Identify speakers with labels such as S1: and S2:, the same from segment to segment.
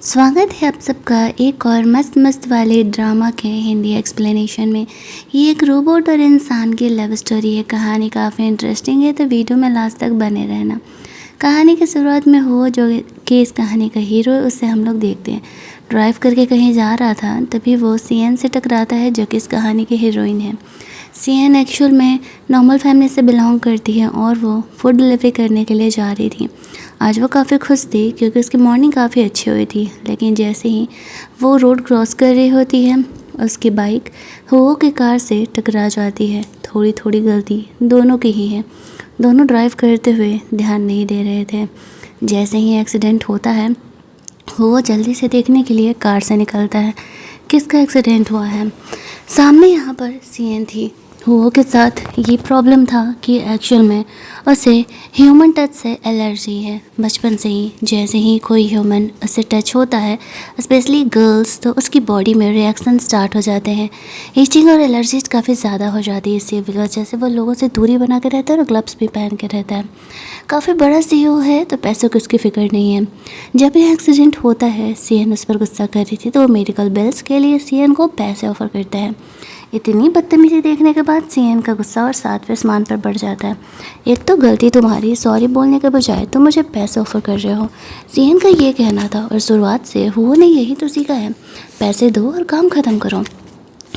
S1: स्वागत है आप सबका एक और मस्त मस्त वाले ड्रामा के हिंदी एक्सप्लेनेशन में। ये एक रोबोट और इंसान की लव स्टोरी है। कहानी काफ़ी इंटरेस्टिंग है, तो वीडियो में लास्ट तक बने रहना। कहानी की शुरुआत में हो जो कि इस कहानी का हीरो है, उससे हम लोग देखते हैं। ड्राइव करके कहीं जा रहा था, तभी वो सीएन से टकराता है, जो कि इस कहानी की हीरोइन है। सीएन एक्चुअल में नॉर्मल फैमिली से बिलोंग करती है और वो फूड डिलीवरी करने के लिए जा रही थी। आज वो काफ़ी खुश थी क्योंकि उसकी मॉर्निंग काफ़ी अच्छी हुई थी, लेकिन जैसे ही वो रोड क्रॉस कर रही होती है, उसकी बाइक हुओ की कार से टकरा जाती है। थोड़ी थोड़ी गलती दोनों की ही है। दोनों ड्राइव करते हुए ध्यान नहीं दे रहे थे। जैसे ही एक्सीडेंट होता है, हुओ जल्दी से देखने के लिए कार से निकलता है किसका एक्सीडेंट हुआ है। सामने यहाँ पर सीएन थी। हुओ के साथ ये प्रॉब्लम था कि एक्चुअल में उसे ह्यूमन टच से एलर्जी है बचपन से ही। जैसे ही कोई ह्यूमन उससे टच होता है, स्पेशली गर्ल्स, तो उसकी बॉडी में रिएक्शन स्टार्ट हो जाते हैं। ईचिंग और एलर्जीज काफ़ी ज़्यादा हो जाती है। इसी वजह से वो लोगों से दूरी बना के रहता है और ग्लव्स भी पहन के रहता है। काफ़ी बड़ा सीईओ है, तो पैसों की उसकी फिक्र नहीं है। जब ये एक्सीडेंट होता है, सीएन उस पर गुस्सा कर रही थी, तो वो मेडिकल बिल्स के लिए सीएन को पैसे ऑफर करता है। इतनी बदतमीजी देखने के बाद सीएन का गुस्सा और 7वें आसमान पर बढ़ जाता है। एक तो गलती तुम्हारी, सॉरी बोलने के बजाय तुम मुझे पैसे ऑफर कर रहे हो, सीएन का ये कहना था। और शुरुआत से हुओ ने यही तो सीखा है, पैसे दो और काम ख़त्म करो।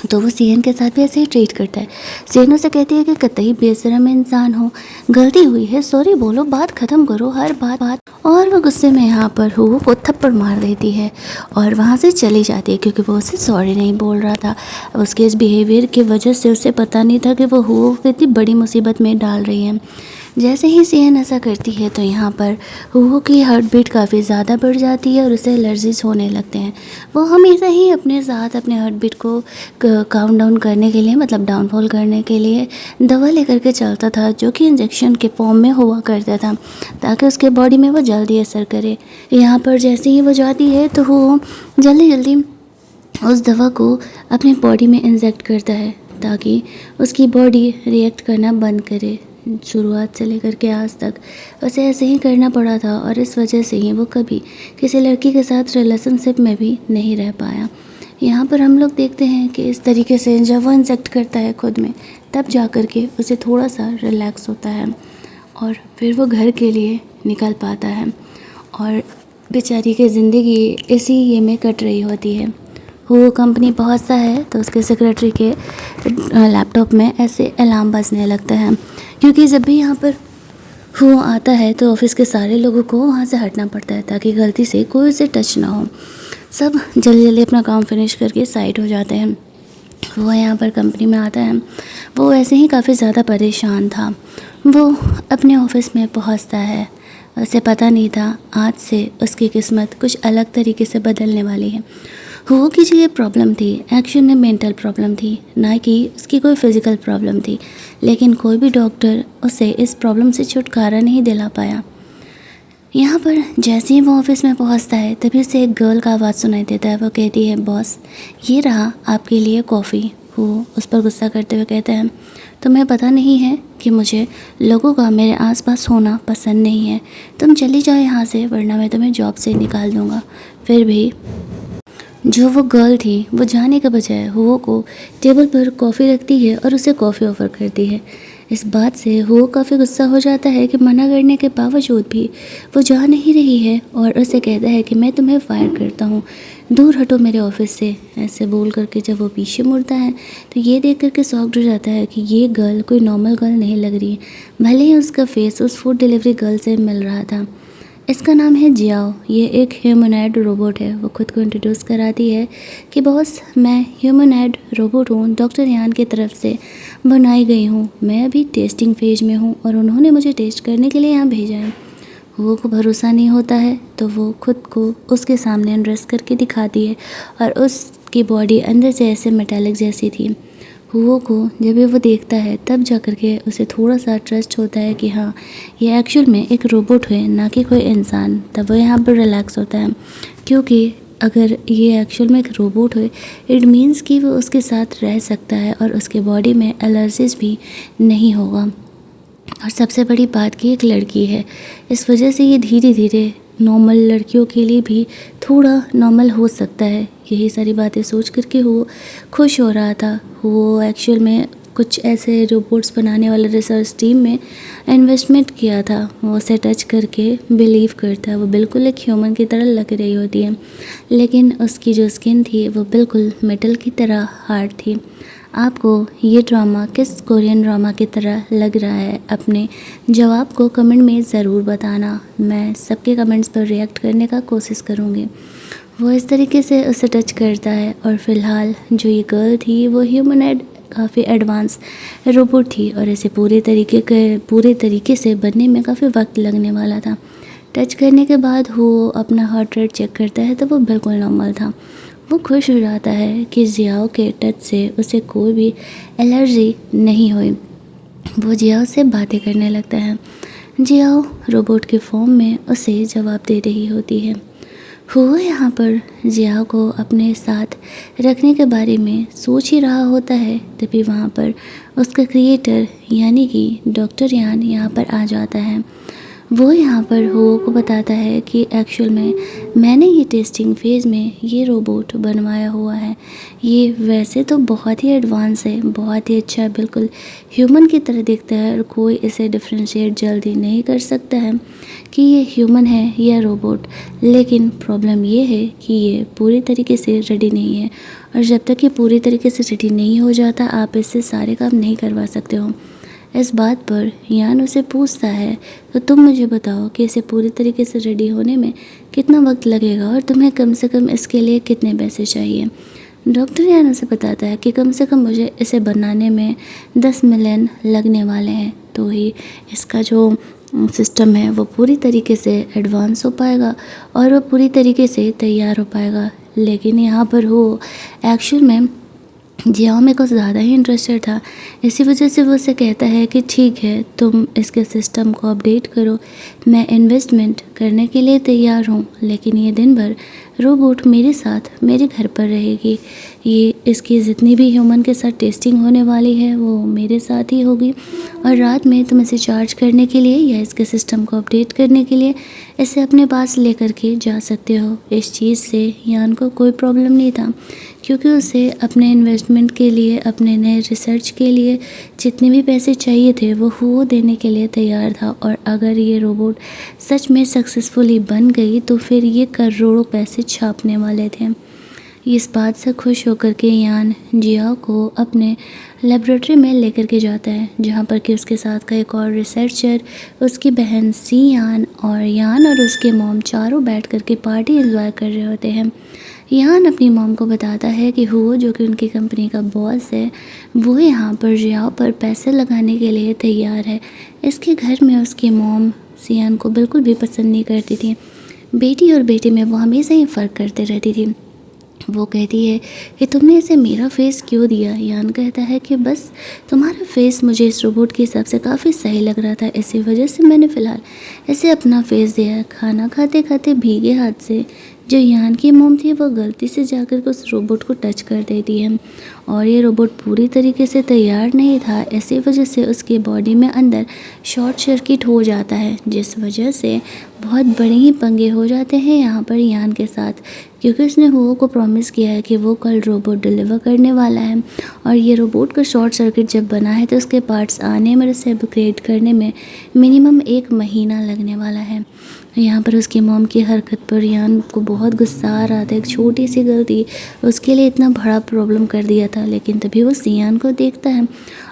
S1: तो वो सीएन के साथ भी ऐसे ही ट्रीट करता है। सीएन उसे कहती है कि कतई बेशरम इंसान हो, गलती हुई है, सॉरी बोलो, बात ख़त्म करो, हर बात। और वो गुस्से में यहाँ पर हुओ को थप्पड़ मार देती है और वहाँ से चली जाती है, क्योंकि वो उसे सॉरी नहीं बोल रहा था। उसके इस बिहेवियर की वजह से उसे पता नहीं था कि वो हुओ को इतनी बड़ी मुसीबत में डाल रही है। जैसे ही सीएन ऐसा करती है, तो यहाँ पर हुओ की हार्ट बीट काफ़ी ज़्यादा बढ़ जाती है और उसे एलर्जीज होने लगते हैं। वो हमेशा ही अपने साथ अपने हार्ट बीट को काउंट डाउन करने के लिए, मतलब डाउनफॉल करने के लिए दवा लेकर के चलता था, जो कि इंजेक्शन के फॉर्म में हुआ करता था, ताकि उसके बॉडी में वो जल्दी असर करे। यहाँ पर जैसे ही वो जाती है, तो वो जल्दी जल्दी उस दवा को अपनी बॉडी में इंजेक्ट करता है, ताकि उसकी बॉडी रिएक्ट करना बंद करे। शुरुआत से लेकर के आज तक उसे ऐसे ही करना पड़ा था, और इस वजह से ही वो कभी किसी लड़की के साथ रिलेशनशिप में भी नहीं रह पाया। यहाँ पर हम लोग देखते हैं कि इस तरीके से जब वो इंजेक्ट करता है खुद में, तब जा कर के उसे थोड़ा सा रिलैक्स होता है और फिर वो घर के लिए निकल पाता है। और बेचारी की ज़िंदगी इसी ये में कट रही होती है। वो कंपनी पहुंचता है, तो उसके सेक्रेटरी के लैपटॉप में ऐसे अलार्म बजने लगता है, क्योंकि जब भी यहाँ पर वो आता है तो ऑफिस के सारे लोगों को वहाँ से हटना पड़ता है, ताकि गलती से कोई उसे टच ना हो। सब जल्दी जल्दी अपना काम फिनिश करके साइड हो जाते हैं। वो यहाँ पर कंपनी में आता है। वो ऐसे ही काफ़ी ज़्यादा परेशान था। वो अपने ऑफिस में पहुँचता है। उसे पता नहीं था आज से उसकी किस्मत कुछ अलग तरीके से बदलने वाली है। हुओ की जो ये प्रॉब्लम थी, एक्चुअल में मेंटल प्रॉब्लम थी, ना कि उसकी कोई फिज़िकल प्रॉब्लम थी। लेकिन कोई भी डॉक्टर उसे इस प्रॉब्लम से छुटकारा नहीं दिला पाया। यहाँ पर जैसे ही वो ऑफिस में पहुँचता है, तभी उसे एक गर्ल का आवाज़ सुनाई देता है। वो कहती है, बॉस ये रहा आपके लिए कॉफ़ी। वो उस पर गुस्सा करते हुए कहता है, तुम्हें पता नहीं है कि मुझे लोगों का मेरे आसपास होना पसंद नहीं है। तुम चली जाओ यहाँ से, वरना मैं तुम्हें जॉब से निकाल दूँगा। फिर भी जो वो गर्ल थी, वो जाने के बजाय हुओ को टेबल पर कॉफ़ी रखती है और उसे कॉफ़ी ऑफ़र करती है। इस बात से हुओ काफ़ी गुस्सा हो जाता है कि मना करने के बावजूद भी वो जा नहीं रही है, और उसे कहता है कि मैं तुम्हें फायर करता हूँ, दूर हटो मेरे ऑफिस से। ऐसे बोल करके जब वो पीछे मुड़ता है, तो ये देख करके शॉक्ड हो जाता है कि ये गर्ल कोई नॉर्मल गर्ल नहीं लग रही है, भले ही उसका फेस उस फूड डिलीवरी गर्ल से मिल रहा था। इसका नाम है जियाओ। ये एक ह्यूमनॉइड रोबोट है। वो खुद को इंट्रोड्यूस कराती है कि बॉस मैं ह्यूमनॉइड रोबोट हूँ, डॉक्टर यान की तरफ से बनाई गई हूँ। मैं अभी टेस्टिंग फेज में हूँ और उन्होंने मुझे टेस्ट करने के लिए यहाँ भेजा है। वो को भरोसा नहीं होता है, तो वो खुद को उसके सामने अनड्रेस करके दिखाती है, और उसकी बॉडी अंदर से ऐसे मेटालिक जैसी थी। हुओ को जब भी वो देखता है, तब जा कर के उसे थोड़ा सा ट्रस्ट होता है कि हाँ ये एक्चुअल में एक रोबोट है, ना कि कोई इंसान। तब वो यहाँ पर रिलैक्स होता है, क्योंकि अगर ये एक्चुअल में एक रोबोट है, इट मीन्स कि वो उसके साथ रह सकता है और उसके बॉडी में एलर्जीज भी नहीं होगा। और सबसे बड़ी बात कि एक लड़की है, इस वजह से ये धीरे धीरे नॉर्मल लड़कियों के लिए भी थोड़ा नॉर्मल हो सकता है। यही सारी बातें सोच कर के वो खुश हो रहा था। वो एक्चुअल में कुछ ऐसे रोबोट्स बनाने वाले रिसर्च टीम में इन्वेस्टमेंट किया था। वो उसे टच करके बिलीव करता है, वो बिल्कुल एक ह्यूमन की तरह लग रही होती है, लेकिन उसकी जो स्किन थी वो बिल्कुल मेटल की तरह हार्ड थी। आपको ये ड्रामा किस कोरियन ड्रामा की तरह लग रहा है, अपने जवाब को कमेंट में ज़रूर बताना। मैं सबके कमेंट्स पर रिएक्ट करने का कोशिश करूँगी। वो इस तरीके से उसे टच करता है और फ़िलहाल जो ये गर्ल थी वो ह्यूमनॉइड काफ़ी एडवांस रोबोट थी और इसे पूरे तरीके से बनने में काफ़ी वक्त लगने वाला था। टच करने के बाद वो अपना हार्ट रेट चेक करता है तो वो बिल्कुल नॉर्मल था। वो खुश हो जाता है कि जियाओ के टच से उसे कोई भी एलर्जी नहीं हुई। वो जियाओ से बातें करने लगता है। जियाओ रोबोट के फॉर्म में उसे जवाब दे रही होती है। हुआ यहाँ पर जियाओ को अपने साथ रखने के बारे में सोच ही रहा होता है, तभी वहाँ पर उसका क्रिएटर यानी कि डॉक्टर यान यहाँ पर आ जाता है। वो यहाँ पर हो को बताता है कि एक्चुअल में मैंने ये टेस्टिंग फेज़ में ये रोबोट बनवाया हुआ है। ये वैसे तो बहुत ही एडवांस है, बहुत ही अच्छा है, बिल्कुल ह्यूमन की तरह दिखता है और कोई इसे डिफ्रेंशिएट जल्दी नहीं कर सकता है कि ये ह्यूमन है या रोबोट। लेकिन प्रॉब्लम ये है कि ये पूरी तरीके से रेडी नहीं है और जब तक ये पूरी तरीके से रेडी नहीं हो जाता आप इससे सारे काम नहीं करवा सकते हो। इस बात पर यान उसे पूछता है, तो तुम मुझे बताओ कि इसे पूरी तरीके से रेडी होने में कितना वक्त लगेगा और तुम्हें कम से कम इसके लिए कितने पैसे चाहिए। डॉक्टर यान उसे बताता है कि कम से कम मुझे इसे बनाने में 10 मिलियन लगने वाले हैं, तो ही इसका जो सिस्टम है वो पूरी तरीके से एडवांस हो पाएगा और वो पूरी तरीके से तैयार हो पाएगा। लेकिन यहाँ पर वो एक्चुअल में जियाओ में कुछ ज़्यादा ही इंटरेस्टेड था, इसी वजह से वो उसे कहता है कि ठीक है तुम इसके सिस्टम को अपडेट करो, मैं इन्वेस्टमेंट करने के लिए तैयार हूँ, लेकिन ये दिन भर रोबोट मेरे साथ मेरे घर पर रहेगी। ये इसकी जितनी भी ह्यूमन के साथ टेस्टिंग होने वाली है वो मेरे साथ ही होगी और रात में तुम इसे चार्ज करने के लिए या इसके सिस्टम को अपडेट करने के लिए इसे अपने पास लेकर के जा सकते हो। इस चीज़ से यान को कोई प्रॉब्लम नहीं था, क्योंकि उसे अपने इन्वेस्टमेंट के लिए, अपने नए रिसर्च के लिए जितने भी पैसे चाहिए थे वो देने के लिए तैयार था। और अगर ये रोबोट सच में सक्सेसफुली बन गई तो फिर ये करोड़ों पैसे छापने वाले थे। इस बात से खुश होकर के यान जियाओ को अपने लेबोरेटरी में लेकर के जाता है, जहाँ पर कि उसके साथ का एक और रिसर्चर, उसकी बहन सी यान और उसके मॉम चारों बैठ कर के पार्टी एंजॉय कर रहे होते हैं। यान अपनी मॉम को बताता है कि वो जो कि उनकी कंपनी का बॉस है वो यहाँ पर जियाओ पर पैसे लगाने के लिए तैयार है। इसके घर में उसकी मॉम सियान को बिल्कुल भी पसंद नहीं करती थी। बेटी और बेटे में वो हमेशा ही फ़र्क करते रहती थी। वो कहती है कि तुमने इसे मेरा फेस क्यों दिया। यान कहता है कि बस तुम्हारा फेस मुझे इस रोबोट के हिसाब से काफ़ी सही लग रहा था, इसी वजह से मैंने फ़िलहाल इसे अपना फेस दिया है। खाना खाते खाते भीगे हाथ से जो यान की मोम थी वो गलती से जाकर के उस रोबोट को टच कर देती है और ये रोबोट पूरी तरीके से तैयार नहीं था, इसी वजह से उसकी बॉडी में अंदर शॉर्ट सर्किट हो जाता है, जिस वजह से बहुत बड़े ही पंगे हो जाते हैं यहाँ पर यान के साथ, क्योंकि उसने हुओ को प्रॉमिस किया है कि वो कल रोबोट डिलीवर करने वाला है और ये रोबोट का शॉर्ट सर्किट जब बना है तो उसके पार्ट्स आने में, उसे अपग्रेड करने में मिनिमम 1 महीना लगने वाला है। यहाँ पर उसकी मॉम की हरकत पर यान को बहुत गुस्सा आ रहा था। एक छोटी सी गलती उसके लिए इतना बड़ा प्रॉब्लम कर दिया था। लेकिन तभी वो सियान को देखता है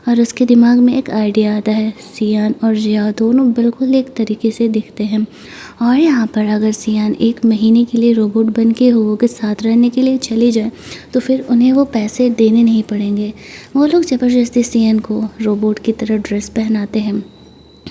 S1: और उसके दिमाग में एक आइडिया आता है। सियान और जिया दोनों बिल्कुल एक तरीके से दिखते हैं और यहाँ पर अगर सियान 1 महीने के लिए रोबोट बन के हुओ के साथ रहने के लिए चली जाए तो फिर उन्हें वो पैसे देने नहीं पड़ेंगे। वो लोग ज़बरदस्ती सियान को रोबोट की तरह ड्रेस पहनाते हैं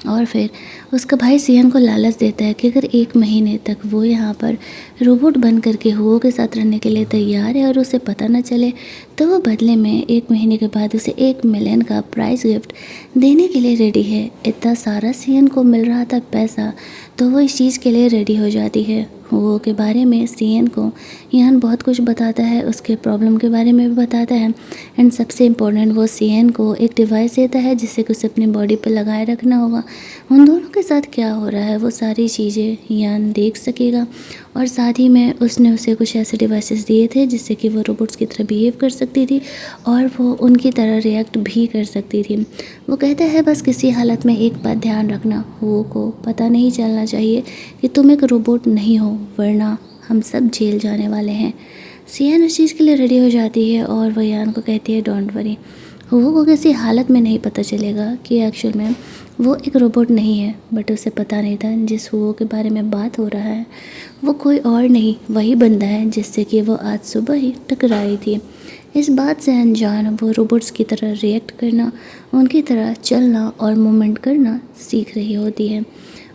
S1: और फिर उसका भाई सियान को लालच देता है कि अगर 1 महीने तक वो यहाँ पर रोबोट बन करके हुओ के साथ रहने के लिए तैयार है और उसे पता न चले तो वो बदले में 1 महीने के बाद उसे 1 मिलियन का प्राइज़ गिफ्ट देने के लिए रेडी है। इतना सारा सियान को मिल रहा था पैसा, तो वो इस चीज़ के लिए रेडी हो जाती है। वो के बारे में सीएन को यान बहुत कुछ बताता है, उसके प्रॉब्लम के बारे में भी बताता है एंड सबसे इम्पोर्टेंट वो सीएन को एक डिवाइस देता है जिससे कि उसे अपनी बॉडी पर लगाए रखना होगा। उन दोनों के साथ क्या हो रहा है वो सारी चीज़ें यान देख सकेगा और साथ ही में उसने उसे कुछ ऐसे डिवाइसेस दिए थे जिससे कि वो रोबोट्स की तरह बिहेव कर सकती थी और वो उनकी तरह रिएक्ट भी कर सकती थी। वो कहता है बस किसी हालत में एक बात ध्यान रखना, वो को पता नहीं चलना चाहिए कि तुम एक रोबोट नहीं हो, वरना हम सब जेल जाने वाले हैं। सियान उस चीज़ के लिए रेडी हो जाती है और वह यान को कहती है डोंट वरी, हुओ को किसी हालत में नहीं पता चलेगा कि एक्चुअल में वो एक रोबोट नहीं है। बट उसे पता नहीं था जिस हुओ के बारे में बात हो रहा है वो कोई और नहीं, वही बंदा है जिससे कि वो आज सुबह ही टकराई थी। इस बात से अनजान वो रोबोट्स की तरह रिएक्ट करना, उनकी तरह चलना और मूवमेंट करना सीख रही होती है।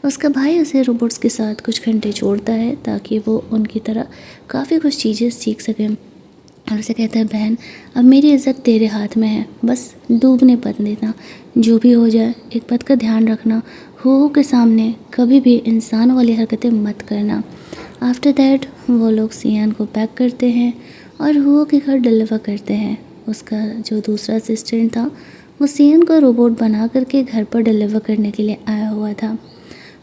S1: उसका भाई उसे रोबोट्स के साथ कुछ घंटे छोड़ता है ताकि वो उनकी तरह काफ़ी कुछ चीज़ें सीख सकें और उसे कहता है बहन अब मेरी इज़्ज़त तेरे हाथ में है, बस डूबने मत देना, जो भी हो जाए एक बात का ध्यान रखना, हो के सामने कभी भी इंसान वाली हरकतें मत करना। आफ्टर दैट वो लोग सियान को पैक करते हैं और हुओ के घर डिलीवर करते हैं। उसका जो दूसरा असिस्टेंट था वो सियान को रोबोट बना करके घर पर डिलीवर करने के लिए आया हुआ था।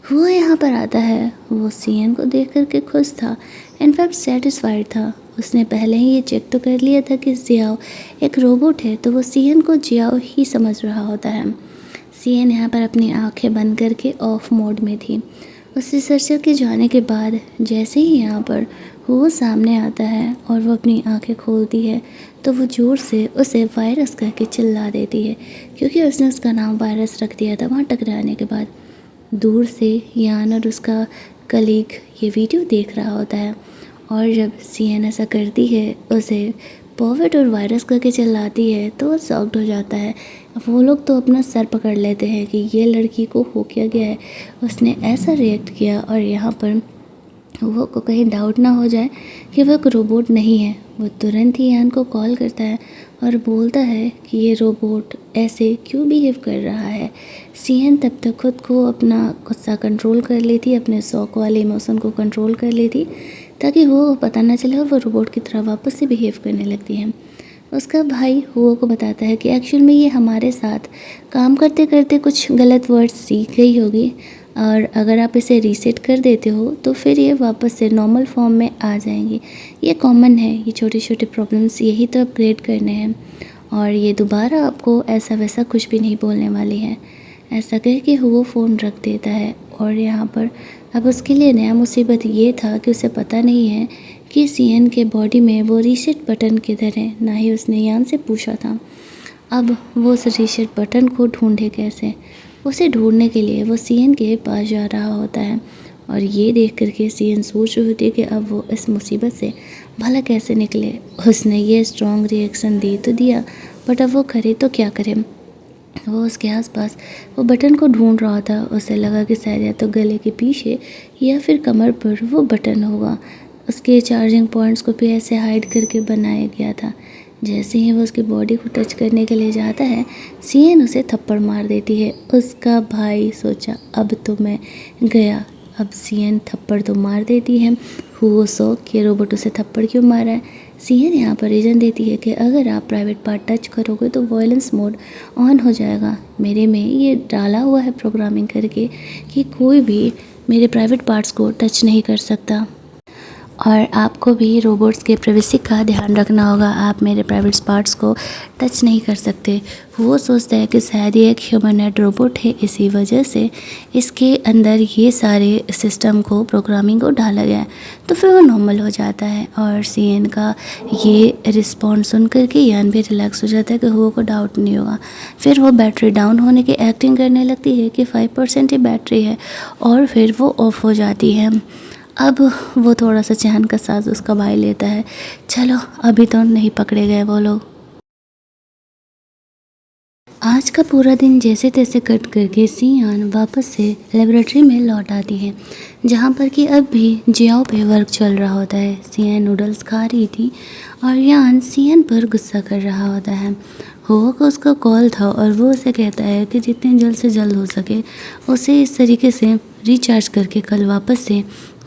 S1: हुआ यहाँ पर आता है, वो सियान को देख करके खुश था, इनफैक्ट सेटिस्फाइड था। उसने पहले ही ये चेक तो कर लिया था कि जियाओ एक रोबोट है, तो वो सियान को जियाओ ही समझ रहा होता है। सियान यहाँ पर अपनी आंखें बंद करके ऑफ मोड में थी। उस रिसर्चर के जाने के बाद जैसे ही यहाँ पर वो सामने आता है और वो अपनी आंखें खोलती है तो वो ज़ोर से उसे वायरस करके चिल्ला देती है, क्योंकि उसने उसका नाम वायरस रख दिया था वहाँ टकराने के बाद। दूर से यान और उसका कलीग ये वीडियो देख रहा होता है और जब सियान ऐसा करती है, उसे पॉवेट और वायरस करके चिल्लाती है तो वो शॉक्ड हो जाता है। वो लोग तो अपना सर पकड़ लेते हैं कि ये लड़की को हो क्या गया है, उसने ऐसा रिएक्ट किया। और यहाँ पर वो को कहीं डाउट ना हो जाए कि वह एक रोबोट नहीं है, वो तुरंत ही यान को कॉल करता है और बोलता है कि ये रोबोट ऐसे क्यों बिहेव कर रहा है। सियान तब तक खुद को अपना गुस्सा कंट्रोल कर ली थी, अपने शौक वाले इमोशन को कंट्रोल कर ली थी ताकि वो पता ना चले और वो रोबोट की तरह वापस से बिहेव करने लगती है। उसका भाई हुओ को बताता है कि एक्चुअल में ये हमारे साथ काम करते करते कुछ गलत वर्ड्स सीख गई होगी और अगर आप इसे रीसेट कर देते हो तो फिर ये वापस से नॉर्मल फॉर्म में आ जाएंगी। ये कॉमन है, ये छोटे छोटे प्रॉब्लम्स यही तो अपग्रेड करने हैं और ये दोबारा आपको ऐसा वैसा कुछ भी नहीं बोलने वाली है। ऐसा कह के हुओ फ़ोन रख देता है और यहाँ पर अब उसके लिए नया मुसीबत ये था कि उसे पता नहीं है कि सियान के बॉडी में वो रीसेट बटन किधर है, ना ही उसने यान से पूछा था। अब वो उस रीसेट बटन को ढूंढे कैसे, उसे ढूंढने के लिए वो सियान के पास जा रहा होता है और ये देख करके सियान सोच रही होती है कि अब वो इस मुसीबत से भला कैसे निकले। उसने ये स्ट्रॉन्ग रिएक्शन दे तो दिया बट अब वो करे तो क्या करे। वो उसके आसपास वो बटन को ढूंढ रहा था, उसे लगा कि शायद या तो गले के पीछे या फिर कमर पर वो बटन होगा। उसके चार्जिंग पॉइंट्स को भी ऐसे हाइड करके बनाया गया था। जैसे ही वो उसकी बॉडी को टच करने के लिए जाता है, सियान उसे थप्पड़ मार देती है। उसका भाई सोचा अब तो मैं गया, अब सियान थप्पड़ तो मार देती है। हुओ शौक कि रोबोट उसे थप्पड़ क्यों मारा है। सियान यहाँ पर रीज़न देती है कि अगर आप प्राइवेट पार्ट टच करोगे तो वॉयलेंस मोड ऑन हो जाएगा। मेरे में ये डाला हुआ है प्रोग्रामिंग करके कि कोई भी मेरे प्राइवेट पार्ट्स को टच नहीं कर सकता और आपको भी रोबोट्स के प्राइवेसी का ध्यान रखना होगा, आप मेरे प्राइवेट पार्ट्स को टच नहीं कर सकते। वो सोचता है कि शायद ये एक ह्यूमनॉइड रोबोट है, इसी वजह से इसके अंदर ये सारे सिस्टम को प्रोग्रामिंग को डाला गया है, तो फिर वो नॉर्मल हो जाता है। और सियान का ये रिस्पॉन्स सुन करके यान भी रिलैक्स हो जाता है कि हुओ को डाउट नहीं होगा। फिर वो बैटरी डाउन होने की एक्टिंग करने लगती है कि 5% ही बैटरी है और फिर वो ऑफ हो जाती है। अब वो थोड़ा सा चैन का सांस उसका भाई लेता है, चलो अभी तो नहीं पकड़े गए वो लोग। आज का पूरा दिन जैसे तैसे कट करके सियान वापस से लेबोरेटरी में लौट आती है, जहाँ पर कि अब भी जियाओ पे वर्क चल रहा होता है। सियान नूडल्स खा रही थी और यान सियान पर गुस्सा कर रहा होता है। हुआ को उसका कॉल था और वो उसे कहता है कि जितने जल्द से जल्द हो सके उसे इस तरीके से रिचार्ज करके कल वापस से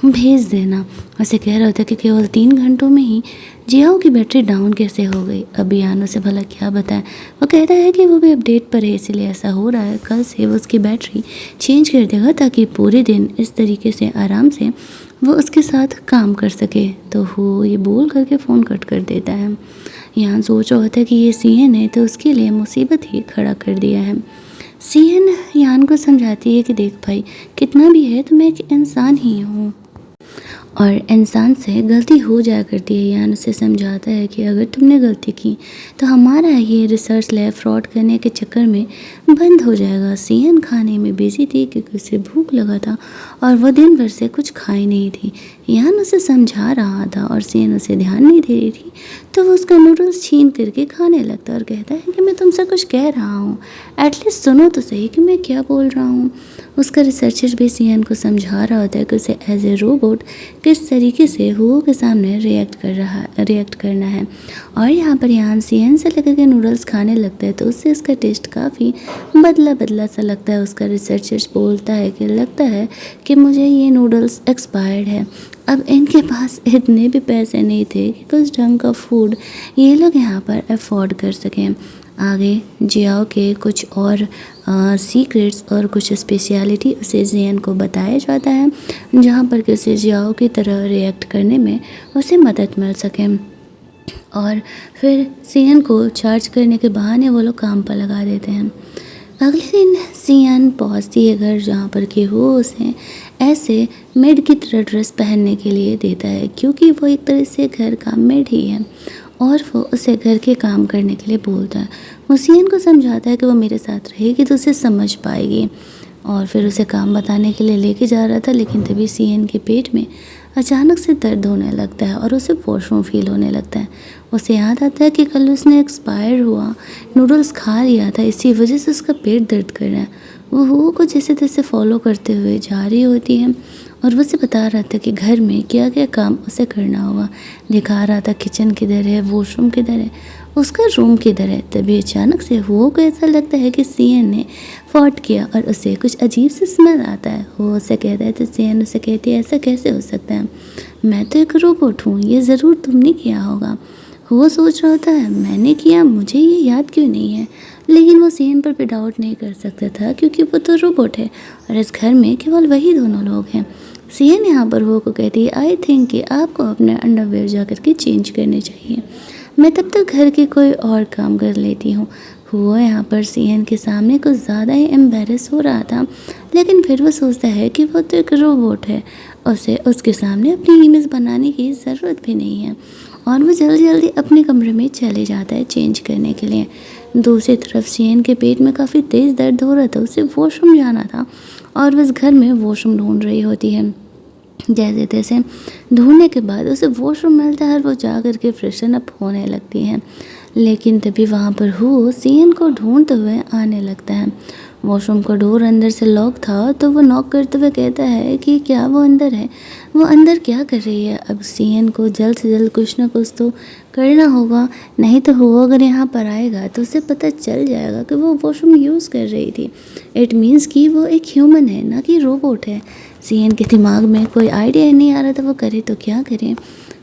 S1: भेज देना। उसे कह रहा होता है कि केवल 3 घंटों में ही जियाओ की बैटरी डाउन कैसे हो गई। अब यान उसे भला क्या बताए। वो कहता है कि वो भी अपडेट पर है इसलिए ऐसा हो रहा है। कल से वो उसकी बैटरी चेंज कर देगा ताकि पूरे दिन इस तरीके से आराम से वो उसके साथ काम कर सके। तो वो ये बोल करके फ़ोन कट कर देता है। यान सोच रहा होता है कि ये सीएन है तो उसके लिए मुसीबत ही खड़ा कर दिया है। सीएन यान को समझाती है कि देख भाई, कितना भी है तो मैं एक इंसान ही हूँ और इंसान से गलती हो जाया करती है। यान उसे समझाता है कि अगर तुमने गलती की तो हमारा ये रिसर्च लैब फ्रॉड करने के चक्कर में बंद हो जाएगा। सीएन खाने में बिजी थी क्योंकि उसे भूख लगा था और वह दिन भर से कुछ खाई नहीं थी। यान उसे समझा रहा था और सीएन उसे ध्यान नहीं दे रही थी, तो वो उसका नूडल्स छीन करके खाने लगता और कहता है कि मैं तुमसे कुछ कह रहा हूँ, एटलीस्ट सुनो तो सही कि मैं क्या बोल रहा हूँ। उसका रिसर्चर भी सीएन को समझा रहा होता है कि उसे एज ए रोबोट किस तरीके से हुओ के सामने रिएक्ट करना है। और यहाँ पर यान सीएन से लेकर के नूडल्स खाने लगता है तो उससे इसका टेस्ट काफ़ी बदला बदला सा लगता है। उसका रिसर्चर बोलता है कि लगता है कि मुझे ये नूडल्स एक्सपायर्ड है। अब इनके पास इतने भी पैसे नहीं थे कि कुछ ढंग का फूड ये लोग यहाँ पर अफोर्ड कर सकें। आगे जियाओ के कुछ और सीक्रेट्स और कुछ स्पेशलिटी उसे जियान को बताया जाता है, जहाँ पर कि उसे जियाओ की तरह रिएक्ट करने में उसे मदद मिल सके। और फिर सियन को चार्ज करने के बहाने वो लोग काम पर लगा देते हैं। अगले दिन सियन पहुंचती है घर, जहाँ पर कि वो उसे ऐसे मेड की तरह ड्रेस पहनने के लिए देता है क्योंकि वो एक तरह से घर का मेड ही है और वो उसे घर के काम करने के लिए बोलता है। वो सियन को समझाता है कि वो मेरे साथ रहेगी तो उसे समझ पाएगी और फिर उसे काम बताने के लिए लेके जा रहा था, लेकिन तभी सियन के पेट में अचानक से दर्द होने लगता है और उसे वॉशरूम फील होने लगता है। उसे याद आता है कि कल उसने एक्सपायर हुआ नूडल्स खा लिया था, इसी वजह से उसका पेट दर्द कर रहा है। वो को जैसे तैसे फॉलो करते हुए जा रही होती है और वो उसे बता रहा था कि घर में क्या क्या काम उसे करना होगा। दिखा रहा था किचन किधर है, वॉशरूम किधर है, उसका रूम किधर है। तभी अचानक से वो को ऐसा लगता है कि सीएन ने फॉट किया और उसे कुछ अजीब सी स्मेल आता है। वो उसे कहता है तो सीएन उसे कहती है ऐसा कैसे हो सकता है, मैं तो एक रोबोट हूँ, ये ज़रूर तुमने किया होगा। वो सोच रहा होता है मैंने किया, मुझे ये याद क्यों नहीं है। लेकिन वो सीएन पर भी डाउट नहीं कर सकता था क्योंकि वो तो रोबोट है और इस घर में केवल वही दोनों लोग हैं। सीएन यहाँ पर वो को कहती है आई थिंक कि आपको अपने अंडरवेयर जा कर के चेंज करने चाहिए, मैं तब तक घर के कोई और काम कर लेती हूँ। वो यहाँ पर सीएन के सामने कुछ ज़्यादा ही एम्बेरस हो रहा था, लेकिन फिर वो सोचता है कि वो तो एक रोबोट है, उसे उसके सामने अपनी इमेज बनाने की ज़रूरत भी नहीं है और वो जल्दी जल्दी अपने कमरे में चले जाता है चेंज करने के लिए। दूसरी तरफ सीएन के पेट में काफ़ी तेज़ दर्द हो रहा था, उसे वॉशरूम जाना था और बस घर में वॉशरूम ढूंढ रही होती है। जैसे तैसे ढूंढने के बाद उसे वॉशरूम मिलता है और वो जा कर के फ्रेशन अप होने लगती है, लेकिन तभी वहाँ पर वो सीएन को ढूंढते हुए आने लगता है। वॉशरूम का डोर अंदर से लॉक था तो वो नॉक करते हुए कहता है कि क्या वो अंदर है, वो अंदर क्या कर रही है। अब सीएन को जल्द से जल्द कुछ ना कुछ तो करना होगा, नहीं तो वो अगर यहाँ पर आएगा तो उसे पता चल जाएगा कि वो वॉशरूम यूज़ कर रही थी। इट मीन्स कि वो एक ह्यूमन है, ना कि रोबोट है। सीएन के दिमाग में कोई आइडिया नहीं आ रहा था वो करे तो क्या करे।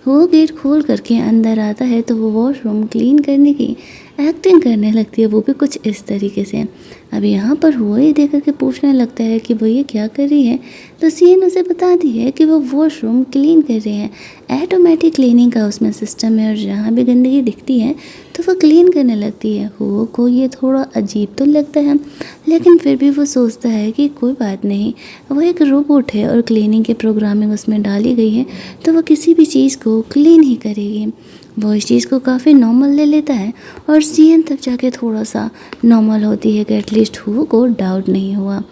S1: वो गेट खोल करके अंदर आता है तो वो वॉशरूम क्लीन करने की एक्टिंग करने लगती है, वो भी कुछ इस तरीके से। अब यहाँ पर वो ये देख करके पूछने लगता है कि वो ये क्या कर रही है, तो सीएन उसे बताती है कि वो वॉशरूम क्लीन कर रही है। ऑटोमेटिक क्लीनिंग का उसमें सिस्टम है और जहाँ भी गंदगी दिखती है तो वो क्लीन करने लगती है। वो को ये थोड़ा अजीब तो लगता है, लेकिन फिर भी वो सोचता है कि कोई बात नहीं, वो एक रोबोट है और क्लीनिंग की प्रोग्रामिंग उसमें डाली गई है तो वो किसी भी चीज़ को क्लीन ही करेगी। वो इस चीज़ को काफ़ी नॉर्मल ले लेता है और सीएन तब जाके थोड़ा सा नॉर्मल होती है कि एटलीस्ट वो को डाउट नहीं हुआ।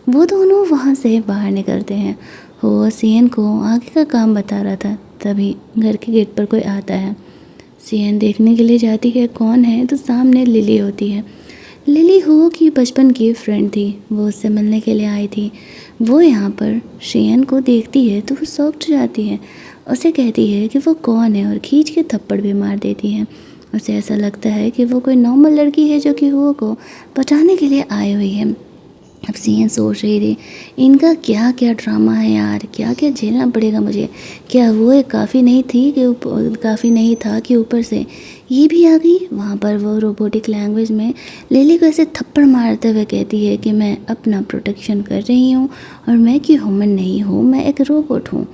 S1: वो दोनों वहाँ से बाहर निकलते हैं। वो सीएन को आगे का काम बता रहा था, तभी घर के गेट पर कोई आता है। सीएन देखने के लिए जाती है कौन है, तो सामने लिली होती है। लिली हो की बचपन की फ्रेंड थी, वो उससे मिलने के लिए आई थी। वो यहाँ पर सीएन को देखती है तो वो शॉक्ड जाती है, उसे कहती है कि वो कौन है और खींच के थप्पड़ भी मार देती है। उसे ऐसा लगता है कि वो कोई नॉर्मल लड़की है जो कि हुओ को बचाने के लिए आई हुई है। अब सीएन सोच रही थी, इनका क्या क्या ड्रामा है यार, क्या क्या झेलना पड़ेगा मुझे। क्या वो एक काफ़ी नहीं थी कि काफ़ी नहीं था कि ऊपर से ये भी आ गई। वहाँ पर वो रोबोटिक लैंग्वेज में लिली को ऐसे थप्पड़ मारते हुए कहती है कि मैं अपना प्रोटेक्शन कर रही हूँ और मैं कि ह्यूमन नहीं हूँ, मैं एक रोबोट हूँ।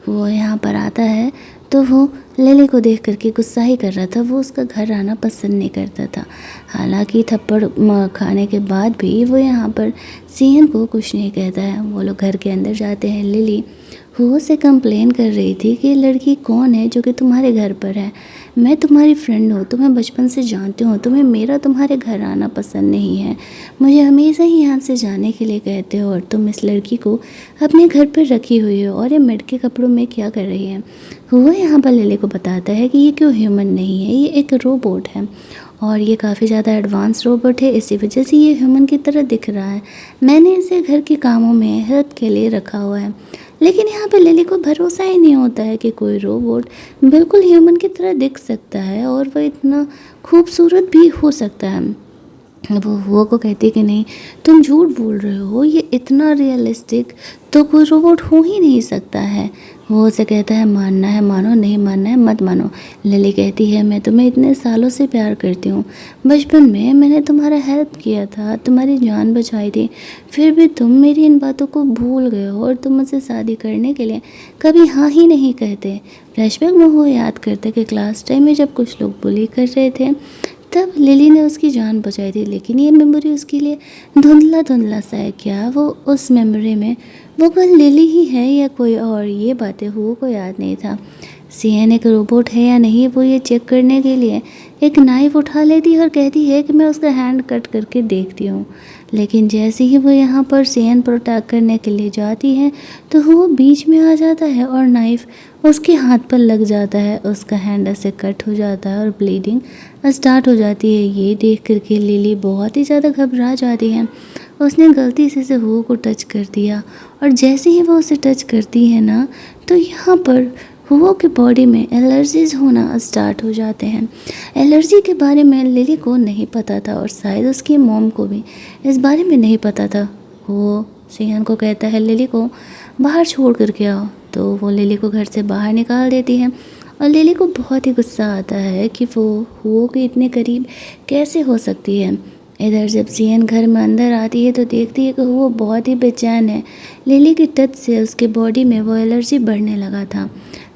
S1: वो यहाँ पर आता है तो वो लिली को देख करके गुस्सा ही कर रहा था, वो उसका घर आना पसंद नहीं करता था। हालांकि थप्पड़ खाने के बाद भी वो यहाँ पर सीएन को कुछ नहीं कहता है। वो लोग घर के अंदर जाते हैं। लिली वो से कंप्लेन कर रही थी कि लड़की कौन है जो कि तुम्हारे घर पर है, मैं तुम्हारी फ्रेंड हूँ, तुम्हें बचपन से जानती हूँ, तुम्हें मेरा तुम्हारे घर आना पसंद नहीं है, मुझे हमेशा ही यहाँ से जाने के लिए कहते हो और तुम इस लड़की को अपने घर पर रखी हुई हो और ये मेड के कपड़ों में क्या कर रही है। वो यहाँ पर लिली को बताता है कि ये क्यों ह्यूमन नहीं है, ये एक रोबोट है और ये काफ़ी ज़्यादा एडवांस रोबोट है, इसी वजह से ये ह्यूमन की तरह दिख रहा है। मैंने इसे घर के कामों में हेल्प के लिए रखा हुआ है। लेकिन यहाँ पे लिली को भरोसा ही नहीं होता है कि कोई रोबोट बिल्कुल ह्यूमन की तरह दिख सकता है और वह इतना खूबसूरत भी हो सकता है। वो को कहती है कि नहीं, तुम झूठ बोल रहे हो, ये इतना रियलिस्टिक तो कोई रोबोट हो ही नहीं सकता है। वो उसे कहता है मानना है मानो, नहीं मानना है मत मानो। लिली कहती है मैं तुम्हें इतने सालों से प्यार करती हूँ, बचपन में मैंने तुम्हारा हेल्प किया था, तुम्हारी जान बचाई थी, फिर भी तुम मेरी इन बातों को भूल गए हो और तुम मुझसे शादी करने के लिए कभी हाँ ही नहीं कहते। फ्लैशबैक में वो याद करते कि क्लास टाइम में जब कुछ लोग बुली कर रहे थे तब लिली ने उसकी जान बचाई थी, लेकिन ये मेमोरी उसके लिए धुंधला धुंधला सा है। क्या वो उस मेमोरी में वो कल लिली ही है या कोई और, ये बातें हुओं को याद नहीं था। सीएन एक रोबोट है या नहीं, वो ये चेक करने के लिए एक नाइफ उठा लेती है और कहती है कि मैं उसका हैंड कट करके देखती हूँ। लेकिन जैसे ही वो यहाँ पर सीएन प्रोटेक्ट करने के लिए जाती है तो वो बीच में आ जाता है और नाइफ उसके हाथ पर लग जाता है, उसका हैंड ऐसे कट हो जाता है और ब्लीडिंग स्टार्ट हो जाती है। ये देख करके लिली बहुत ही ज़्यादा घबरा जाती है। उसने गलती से हुओ को टच कर दिया और जैसे ही वो उसे टच करती है ना तो यहाँ पर हुओ के बॉडी में एलर्जीज होना स्टार्ट हो जाते हैं। एलर्जी के बारे में लिली को नहीं पता था और शायद उसकी मॉम को भी इस बारे में नहीं पता था। वो सीएन को कहता है लिली को बाहर छोड़ करके आओ, तो वो लिली को घर से बाहर निकाल देती है और लिली को बहुत ही गुस्सा आता है कि वो हुओ के इतने करीब कैसे हो सकती है। इधर जब सीएन घर में अंदर आती है तो देखती है कि वो बहुत ही बेचैन है। लिली की टच से उसके बॉडी में वो एलर्जी बढ़ने लगा था।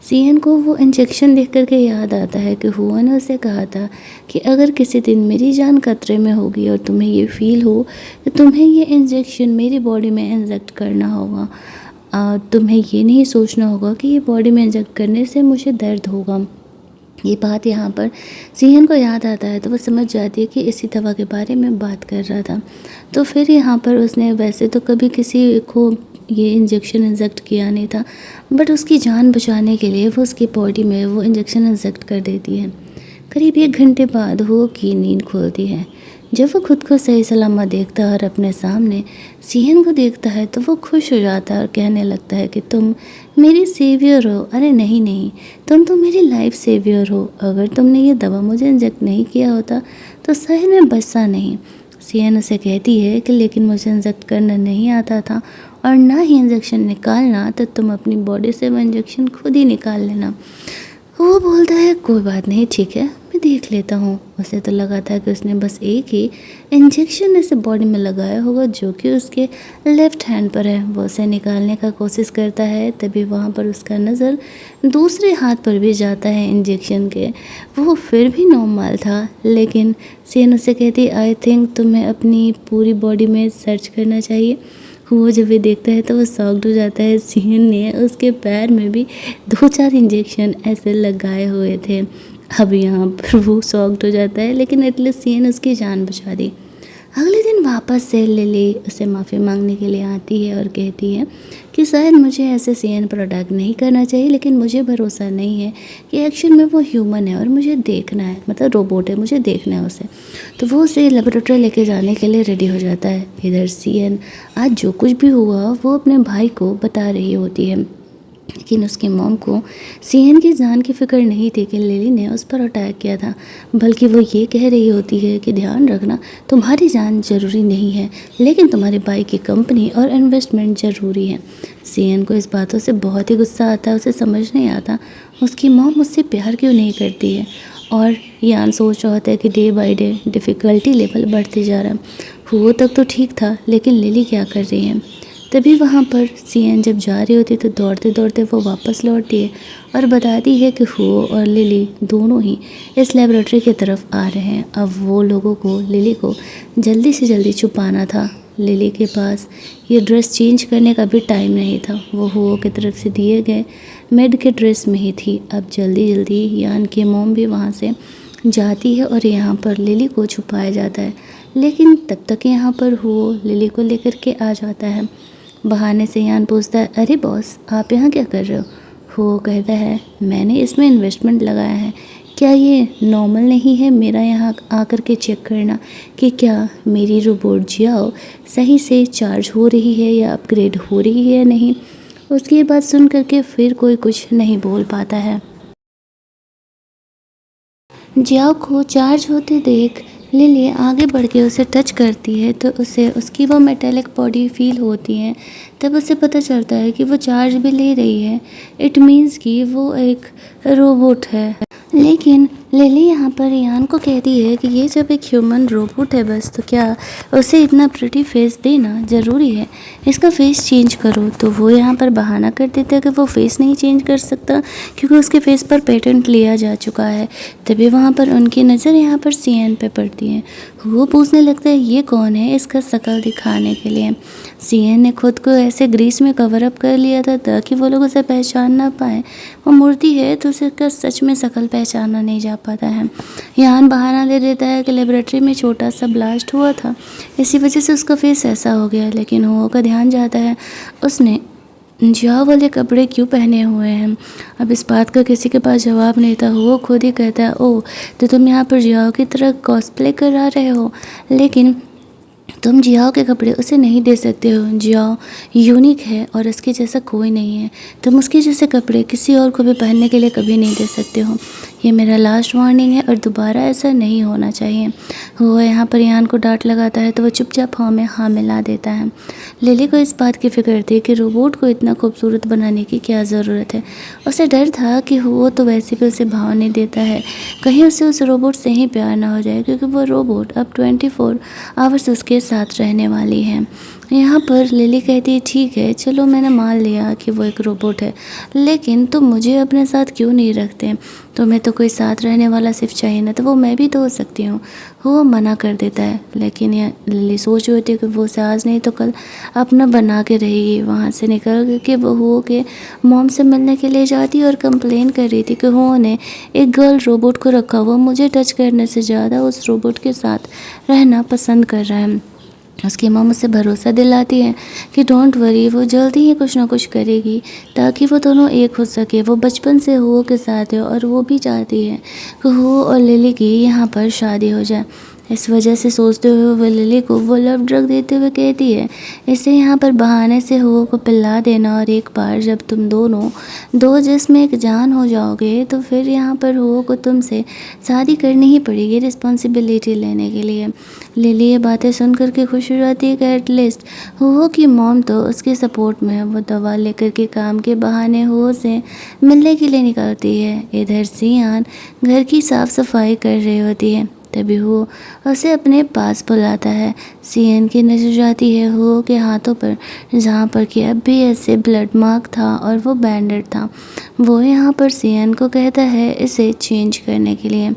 S1: सीएन को वो इंजेक्शन देख करके याद आता है कि हुआ ने उसे कहा था कि अगर किसी दिन मेरी जान खतरे में होगी और तुम्हें ये फील हो तो तुम्हें ये इंजेक्शन मेरी बॉडी में इंजेक्ट करना होगा। तुम्हें ये नहीं सोचना होगा कि ये बॉडी में इंजेक्ट करने से मुझे दर्द होगा। ये बात यहाँ पर सीएन को याद आता है तो वो समझ जाती है कि इसी दवा के बारे में बात कर रहा था। तो फिर यहाँ पर उसने वैसे तो कभी किसी को ये इंजेक्शन इंजेक्ट किया नहीं था, बट उसकी जान बचाने के लिए वो उसकी बॉडी में वो इंजेक्शन इंजेक्ट कर देती है। करीब 1 घंटे बाद वो की नींद खुलती है। जब वो खुद को सही सलामत देखता है और अपने सामने सीएन को देखता है तो वो खुश हो जाता है और कहने लगता है कि तुम मेरी सेवियर हो। अरे नहीं नहीं, तुम तो मेरी लाइफ सेवियर हो। अगर तुमने ये दवा मुझे इंजेक्ट नहीं किया होता तो शायद मैं बचता नहीं। सीएन उसे कहती है कि लेकिन मुझे इंजेक्ट करना नहीं आता था और ना ही इंजेक्शन निकालना, तो तुम अपनी बॉडी से वो इंजेक्शन खुद ही निकाल लेना। वो बोलता है कोई बात नहीं, ठीक है मैं देख लेता हूँ। उसे तो लगा था कि उसने बस एक ही इंजेक्शन ऐसे बॉडी में लगाया होगा जो कि उसके लेफ्ट हैंड पर है। वो उसे निकालने का कोशिश करता है, तभी वहाँ पर उसका नज़र दूसरे हाथ पर भी जाता है इंजेक्शन के। वो फिर भी नॉर्मल था, लेकिन सीएन उसे कहती आई थिंक तुम्हें अपनी पूरी बॉडी में सर्च करना चाहिए। वो जब ये देखता है तो वो शॉक्ड हो जाता है। सीएन ने उसके पैर में भी 2-4 इंजेक्शन ऐसे लगाए हुए थे। अब यहाँ पर वो शॉक्ड हो जाता है, लेकिन एटलीस्ट सीएन उसकी जान बचा दी। अगले दिन वापस से लिली उसे माफ़ी मांगने के लिए आती है और कहती है कि शायद मुझे ऐसे सीएन पर अटैक नहीं करना चाहिए, लेकिन मुझे भरोसा नहीं है कि एक्चुअल में वो ह्यूमन है और मुझे देखना है, मतलब रोबोट है, मुझे देखना है उसे। तो वो उसे लेबोरेटरी लेके जाने के लिए रेडी हो जाता है। इधर सीएन आज जो कुछ भी हुआ वो अपने भाई को बता रही होती है। लेकिन उसकी मॉम को सीएन की जान की फ़िक्र नहीं थी कि लिली ने उस पर अटैक किया था, बल्कि वो ये कह रही होती है कि ध्यान रखना, तुम्हारी जान ज़रूरी नहीं है, लेकिन तुम्हारे भाई की कंपनी और इन्वेस्टमेंट ज़रूरी है। सीएन को इस बातों से बहुत ही गुस्सा आता है। उसे समझ नहीं आता उसकी मॉम मुझसे प्यार क्यों नहीं करती है। और यान सोच रहा होता है कि day by day difficulty level बढ़ते जा रहा है। वो तक तो ठीक था, लेकिन लिली क्या कर रही है। तभी वहाँ पर सीएन जब जा रही होती तो दौड़ते दौड़ते वो वापस लौटती है और बताती है कि वो और लिली दोनों ही इस लेबोरेटरी की तरफ आ रहे हैं। अब वो लोगों को लिली को जल्दी से जल्दी छुपाना था। लिली के पास ये ड्रेस चेंज करने का भी टाइम नहीं था। वो हुओ की तरफ से दिए गए मेड के ड्रेस में ही थी। अब जल्दी जल्दी यान की मॉम भी वहाँ से जाती है और यहाँ पर लिली को छुपाया जाता है। लेकिन तब तक यहाँ पर हुओ लिली को लेकर के आ जाता है। बहाने से यान पूछता है, अरे बॉस, आप यहाँ क्या कर रहे हो। वो कहता है, मैंने इसमें इन्वेस्टमेंट लगाया है, क्या ये नॉर्मल नहीं है मेरा यहाँ आकर के चेक करना कि क्या मेरी रोबोट जियाओ सही से चार्ज हो रही है या अपग्रेड हो रही है या नहीं। उसकी बात सुन करके फिर कोई कुछ नहीं बोल पाता है। जियाओ को चार्ज होते देख लिली आगे बढ़ के उसे टच करती है तो उसे उसकी वो मेटेलिक बॉडी फील होती है। तब उसे पता चलता है कि वो चार्ज भी ले रही है। इट मीन्स कि वो एक रोबोट है। लेकिन लिली यहाँ पर यान को कहती है कि ये जब एक ह्यूमन रोबोट है बस, तो क्या उसे इतना प्रिटी फेस देना ज़रूरी है। इसका फेस चेंज करो। तो वो यहाँ पर बहाना कर देता है कि वो फेस नहीं चेंज कर सकता क्योंकि उसके फेस पर पेटेंट लिया जा चुका है। तभी वहाँ पर उनकी नज़र यहाँ पर सीएन पे पड़ती है। वो पूछने लगता है, ये कौन है, इसका शक्ल दिखाने के लिए। सीएन ने खुद को ऐसे ग्रीस में कवर अप कर लिया था ताकि वो लोग उसे पहचान ना पाए। वो मूर्ति है तो उसका सच में शक्ल पहचाना नहीं जा पाता है। यान बहाना दे देता है कि लेबोरेटरी में छोटा सा ब्लास्ट हुआ था, इसी वजह से उसका फेस ऐसा हो गया। लेकिन हुओ का ध्यान जाता है उसने जियाओ वाले कपड़े क्यों पहने हुए हैं। अब इस बात का किसी के पास जवाब नहीं था। वो खुद ही कहता है, ओह, तो तुम यहाँ पर जियाओ की तरह कॉस्प्ले करा रहे हो, लेकिन तुम जियाओ के कपड़े उसे नहीं दे सकते हो। जियाओ यूनिक है और उसके जैसा कोई नहीं है। तुम उसके जैसे कपड़े किसी और को भी पहनने के लिए कभी नहीं दे सकते हो। ये मेरा लास्ट वार्निंग है और दोबारा ऐसा नहीं होना चाहिए। वो यहाँ पर यान को डांट लगाता है तो वो चुपचाप हाँ में हाँ मिला देता है। लिली को इस बात की फिक्र थी कि रोबोट को इतना खूबसूरत बनाने की क्या ज़रूरत है। उसे डर था कि वो तो वैसे भी उसे भाव नहीं देता है, कहीं उसे उस रोबोट से ही प्यार ना हो जाए, क्योंकि वो रोबोट अब 24 आवर्स उसके साथ रहने वाली है। यहाँ पर लिली कहती है, ठीक है चलो, मैंने मान लिया कि वो एक रोबोट है, लेकिन तुम मुझे अपने साथ क्यों नहीं रखते। तुम्हें तो कोई साथ रहने वाला सिर्फ चाहिए ना, तो वो मैं भी तो हो सकती हूँ। वो मना कर देता है। लेकिन यह लिली सोच रही होती है कि वो उसे आज नहीं तो कल अपना बना के रहेगी। वहाँ से निकल के वो हो के मॉम से मिलने के लिए जाती और कंप्लेन कर रही थी कि हो ने एक गर्ल रोबोट को रखा हुआ मुझे टच करने से ज़्यादा उस रोबोट के साथ रहना पसंद कर रहा है। उसकी मॉम उसे भरोसा दिलाती है कि डोंट वरी, वो जल्दी ही कुछ ना कुछ करेगी ताकि वो दोनों एक हो सके। वो बचपन से हुओ के साथ है और वो भी चाहती है कि हुओ और लिली की यहाँ पर शादी हो जाए। इस वजह से सोचते हुए वो लिली को वो लव ड्रग देते हुए कहती है, इसे यहाँ पर बहाने से हुओ को पिला देना, और एक बार जब तुम दोनों दो जिस्म एक जान हो जाओगे तो फिर यहाँ पर हुओ को तुमसे शादी करनी ही पड़ेगी रिस्पॉन्सिबिलिटी लेने के लिए। लिली ये बातें सुन करके खुश हो जाती है कि एटलीस्ट हुओ की मॉम तो उसके सपोर्ट में है। वो दवा लेकर के काम के बहाने हुओ से मिलने के लिए निकलती है। इधर सियान घर की साफ सफाई कर रही होती है। तभी वो उसे अपने पास बुलाता है। सीएन की नजर जाती है हुओ के हाथों पर, जहाँ पर कि अब भी ऐसे ब्लड मार्क था और वो बैंडेड था। वो यहाँ पर सीएन को कहता है इसे चेंज करने के लिए,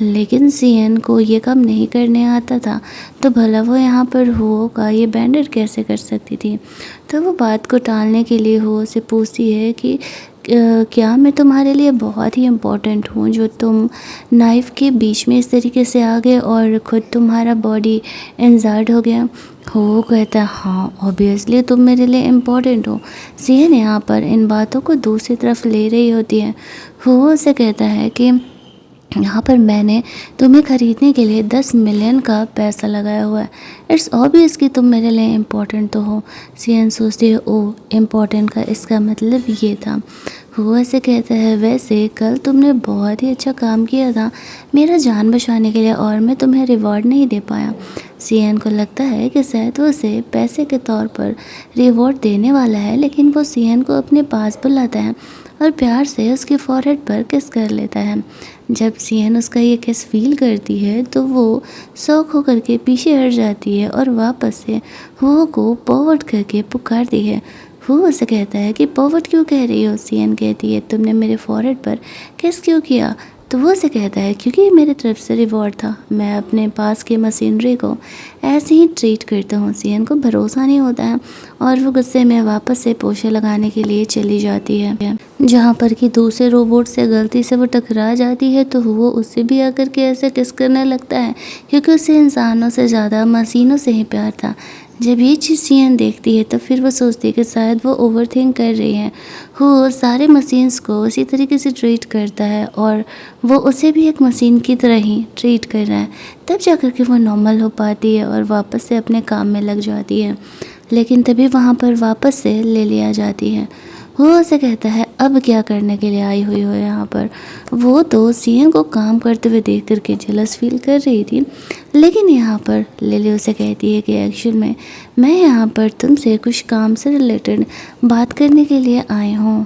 S1: लेकिन सीएन को ये काम नहीं करने आता था, तो भला वो यहाँ पर हुओ का ये बैंडेड कैसे कर सकती थी। तो वो बात को टालने के लिए हुओ से पूछती है कि क्या मैं तुम्हारे लिए बहुत ही इम्पोर्टेंट हूँ जो तुम नाइफ़ के बीच में इस तरीके से आ गए और ख़ुद तुम्हारा बॉडी इंजर्ड हो गया। वो कहता है, हाँ ऑब्वियसली तुम मेरे लिए इम्पोर्टेंट हो। सीएन यहाँ पर इन बातों को दूसरी तरफ ले रही होती है। वो उसे कहता है कि यहाँ पर मैंने तुम्हें ख़रीदने के लिए 10 मिलियन का पैसा लगाया हुआ है। इट्स ऑब्वियस कि तुम मेरे लिए इम्पोर्टेंट तो हो। सीएन सोचती है, ओ इम्पोर्टेंट का इसका मतलब ये था। वो ऐसे कहता है, वैसे कल तुमने बहुत ही अच्छा काम किया था मेरा जान बचाने के लिए और मैं तुम्हें रिवॉर्ड नहीं दे पाया। सीएन को लगता है कि शायद वो उसे पैसे के तौर पर रिवॉर्ड देने वाला है, लेकिन वो सीएन को अपने पास बुलाता है और प्यार से उसके फॉरहेड पर किस कर लेता है। जब सीएन उसका ये किस फील करती है तो वो शौक होकर के पीछे हट जाती है और वापस से हो को पॉवर्ट करके पुकारती है। वो उसे कहता है कि पॉवर्ट क्यों कह रही हो। सीएन कहती है, तुमने मेरे फॉरहेड पर किस क्यों किया। तो वो उसे कहता है, क्योंकि ये मेरी तरफ से रिवॉर्ड था। मैं अपने पास की मशीनरी को ऐसे ही ट्रीट करता हूँ। सीएन को भरोसा नहीं होता है और वो गुस्से में वापस से पोछे लगाने के लिए चली जाती है। जहाँ पर कि दूसरे रोबोट से गलती से वो टकरा जाती है तो वो उससे भी आकर के ऐसे किस करने लगता है, क्योंकि उसे इंसानों से ज़्यादा मशीनों से ही प्यार था। जब ये चीज़ सीएन देखती है तो फिर वो सोचती है कि शायद वो ओवरथिंक कर रही है। वो सारे मशीन्स को उसी तरीके से ट्रीट करता है और वो उसे भी एक मशीन की तरह ही ट्रीट कर रहा है। तब जाकर के वो नॉर्मल हो पाती है और वापस से अपने काम में लग जाती है। लेकिन तभी वहाँ पर वापस से ले लिया जाती है। वो उसे कहता है, अब क्या करने के लिए आई हुई हो यहाँ पर। वो तो सीएन को काम करते हुए देख कर के जेलस फील कर रही थी, लेकिन यहाँ पर लिली उसे कहती है कि एक्चुअल में मैं यहाँ पर तुमसे कुछ काम से रिलेटेड बात करने के लिए आई हूँ।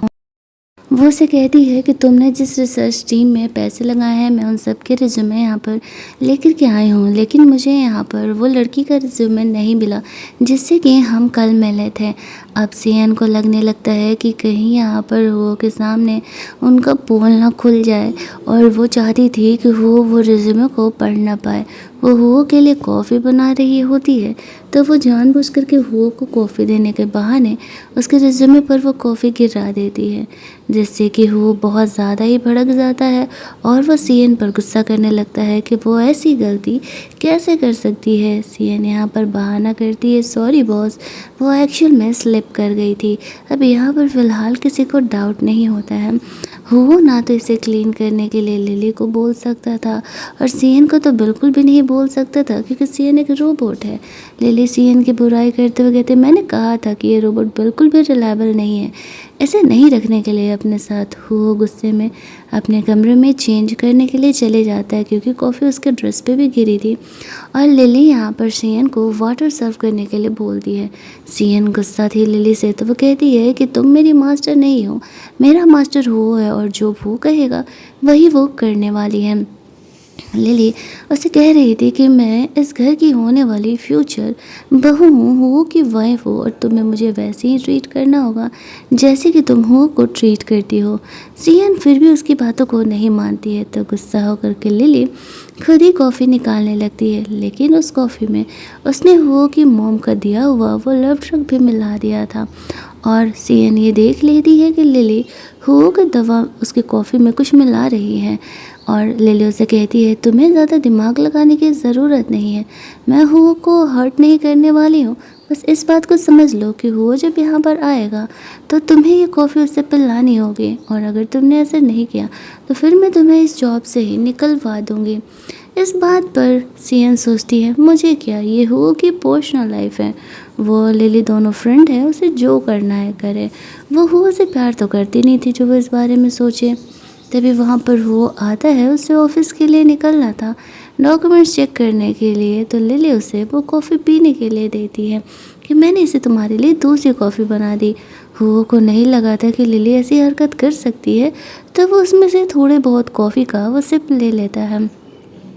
S1: वो उसे कहती है कि तुमने जिस रिसर्च टीम में पैसे लगाए हैं मैं उन सब के रिज्यूमे यहाँ पर लेकर के आई हूँ, लेकिन मुझे यहाँ पर वो लड़की का रिज्यूमे नहीं मिला जिससे कि हम कल मिले थे। अब सीएन को लगने लगता है कि कहीं यहाँ पर वो के सामने उनका पोल ना खुल जाए और वो चाहती थी कि वो रिज्यूमे को पढ़ ना पाए। वो हुओ के लिए कॉफ़ी बना रही होती है तो वो जानबूझ करके हुओ को कॉफ़ी देने के बहाने उसके रिज्यूमे पर वो कॉफ़ी गिरा देती है, जिससे कि हुओ बहुत ज़्यादा ही भड़क जाता है और वो सीएन पर गुस्सा करने लगता है कि वो ऐसी गलती कैसे कर सकती है। सीएन यहाँ पर बहाना करती है, सॉरी बॉस, वो एक्चुअल में स्लिप कर गई थी। अब यहाँ पर फ़िलहाल किसी को डाउट नहीं होता है। हुओ ना तो इसे क्लीन करने के लिए लिली को बोल सकता था और सीएन को तो बिल्कुल भी नहीं बोल सकता था, क्योंकि सीएन एक रोबोट है। लिली सीएन की बुराई करते हुए कहते, मैंने कहा था कि ये रोबोट बिल्कुल भी रिलायबल नहीं है, ऐसे नहीं रखने के लिए अपने साथ। हुओ गुस्से में अपने कमरे में चेंज करने के लिए चले जाता है, क्योंकि कॉफ़ी उसके ड्रेस पे भी गिरी थी। और लिली यहाँ पर सीएन को वाटर सर्व करने के लिए बोलती है। सीएन गुस्सा थी लिली से तो वो कहती है कि तुम मेरी मास्टर नहीं हो, मेरा मास्टर हुओ है और जो वो कहेगा वही वो करने वाली है। लिली उसे कह रही थी कि मैं इस घर की होने वाली फ्यूचर बहू हूँ, हुओ की वाइफ हो और तुम्हें मुझे वैसे ही ट्रीट करना होगा जैसे कि तुम हुओ को ट्रीट करती हो। सीएन फिर भी उसकी बातों को नहीं मानती है तो गुस्सा होकर के लिली खुद ही कॉफ़ी निकालने लगती है, लेकिन उस कॉफ़ी में उसने हुओ की मोम का दिया हुआ वो लव ड्रग भी मिला दिया था। और सीएन ये देख लेती है कि लिली हुओ की दवा उसकी कॉफ़ी में कुछ मिला रही है और लिली उसे कहती है, तुम्हें ज़्यादा दिमाग लगाने की ज़रूरत नहीं है, मैं हुओ को हर्ट नहीं करने वाली हूँ। बस इस बात को समझ लो कि हुओ जब यहाँ पर आएगा तो तुम्हें ये कॉफ़ी उससे पिलानी होगी और अगर तुमने ऐसे नहीं किया तो फिर मैं तुम्हें इस जॉब से ही निकलवा दूँगी। इस बात पर सीएन सोचती है, मुझे क्या, ये हुओ की पर्सनल लाइफ है, वो लिली दोनों फ्रेंड है, उसे जो करना है करे। वो हुओ से प्यार तो करती नहीं थी जो वो इस बारे में सोचे। तभी वहाँ पर हुओ आता है, उसे ऑफिस के लिए निकलना था डॉक्यूमेंट्स चेक करने के लिए, तो लिली उसे वो कॉफ़ी पीने के लिए देती है कि मैंने इसे तुम्हारे लिए दूसरी कॉफ़ी बना दी। हुओ को नहीं लगा था कि लिली ऐसी हरकत कर सकती है, तो वो उसमें से थोड़े बहुत कॉफ़ी का वो सिप ले लेता है।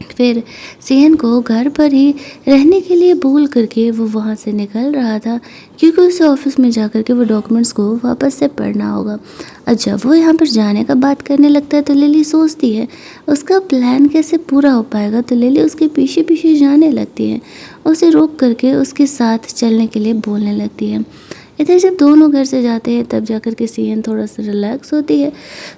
S1: फिर सीएन को घर पर ही रहने के लिए बोल करके वो वहाँ से निकल रहा था, क्योंकि उसे ऑफिस में जा कर के वो डॉक्यूमेंट्स को वापस से पढ़ना होगा। और जब वो यहाँ पर जाने का बात करने लगता है तो लिली सोचती है उसका प्लान कैसे पूरा हो पाएगा, तो लिली उसके पीछे पीछे जाने लगती है, उसे रोक करके उसके साथ चलने के लिए बोलने लगती है। इधर जब दोनों घर से जाते हैं तब जाकर के सीएन थोड़ा सा रिलैक्स होती है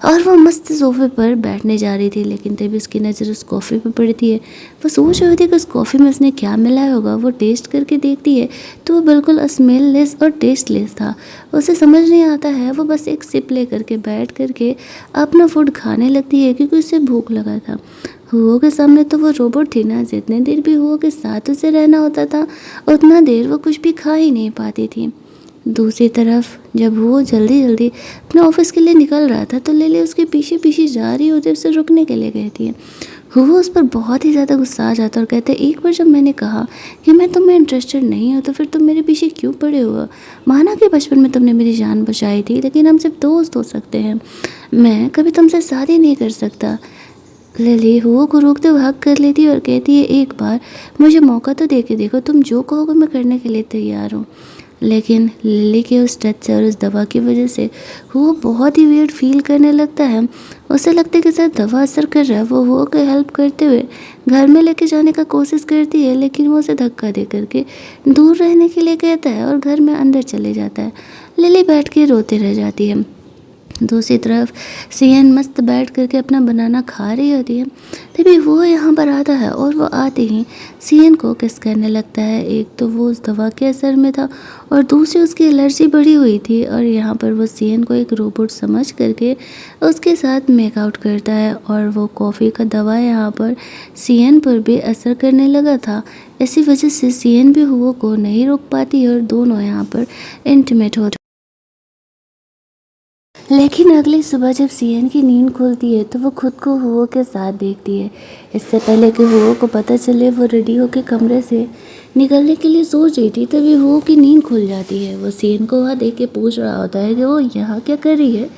S1: और वो मस्त सोफे पर बैठने जा रही थी, लेकिन तभी उसकी नज़र उस कॉफ़ी पर पड़ती है। वो सोच रही थी कि उस कॉफ़ी में उसने क्या मिलाया होगा। वो टेस्ट करके देखती है तो वो बिल्कुल स्मेललेस और टेस्टलेस था। उसे समझ नहीं आता है, वो बस एक सिप ले करके बैठ करके अपना फूड खाने लगती है क्योंकि उसे भूख लगा था। हुओ के सामने तो वो रोबोट थी ना, जितने देर भी हुओ के साथ उसे रहना होता था उतना देर वो कुछ भी खा ही नहीं पाती थी। दूसरी तरफ जब वो जल्दी जल्दी अपने ऑफिस के लिए निकल रहा था तो लिली उसके पीछे पीछे जा रही होती, उसे रुकने के लिए कहती है। वो उस पर बहुत ही ज़्यादा गुस्सा आ जाता है और कहते हैं, एक बार जब मैंने कहा कि मैं तुम्हें इंटरेस्टेड नहीं हूँ तो फिर तुम मेरे पीछे क्यों पड़े हो। माना कि बचपन में तुमने मेरी जान बचाई थी, लेकिन हम सिर्फ दोस्त हो सकते हैं। मैं कभी तुमसे शादी नहीं कर सकता। लिली हुओ को रोकते हुए हक कर लेती है और कहती है, एक बार मुझे मौका तो दे के देखो, तुम जो कहोगे मैं करने के लिए तैयार हूँ। लेकिन लिली के उस टच से और उस दवा की वजह से वो बहुत ही वियर्ड फील करने लगता है। उसे लगता है कि शायद दवा असर कर रहा है। वो हुओ को हेल्प करते हुए घर में लेके जाने का कोशिश करती है, लेकिन वो उसे धक्का दे करके दूर रहने के लिए कहता है और घर में अंदर चले जाता है। लिली बैठ के रोते रह जाती है। दूसरी तरफ सीएन मस्त बैठ करके अपना बनाना खा रही होती है। तभी वो यहाँ पर आता है और वो आते ही सीएन को किस करने लगता है। एक तो वो उस दवा के असर में था और दूसरी उसकी एलर्जी बढ़ी हुई थी, और यहाँ पर वो सीएन को एक रोबोट समझ करके उसके साथ मेकआउट करता है और वो कॉफ़ी का दवा यहाँ पर सीएन पर भी असर करने लगा था। इसी वजह से सीएन भी हुओ को नहीं रोक पाती और दोनों यहाँ पर इंटीमेट हो। लेकिन अगली सुबह जब सीएन की नींद खुलती है तो वो खुद को हुओ के साथ देखती है। इससे पहले कि हुओ को पता चले वो रेडी होकर कमरे से निकलने के लिए सोच रही थी, तभी हुओ की नींद खुल जाती है। वो सीएन को वहाँ देख के पूछ रहा होता है कि वो यहाँ क्या कर रही है।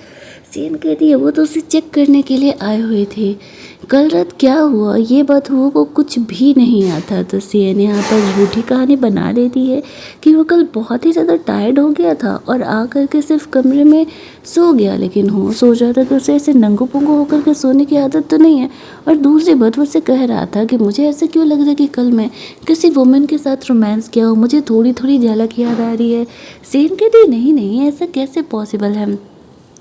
S1: सीएन कहती है, वो तो उसे चेक करने के लिए आए हुए थे, कल रात क्या हुआ ये बात हुओ को कुछ भी नहीं आता। तो सीएन यहाँ पर झूठी कहानी बना देती है कि वो कल बहुत ही ज़्यादा टायर्ड हो गया था और आकर के सिर्फ कमरे में सो गया, लेकिन हो सोच रहा था कि उसे ऐसे नंगू पुंगू होकर के सोने की आदत तो नहीं है। और दूसरी बात वो उससे कह रहा था कि मुझे ऐसे क्यों लग रहा है कि कल मैं किसी वुमेन के साथ रोमांस किया हो, मुझे थोड़ी थोड़ी झलक याद आ रही है। सीएन कहती नहीं नहीं ऐसा कैसे पॉसिबल है।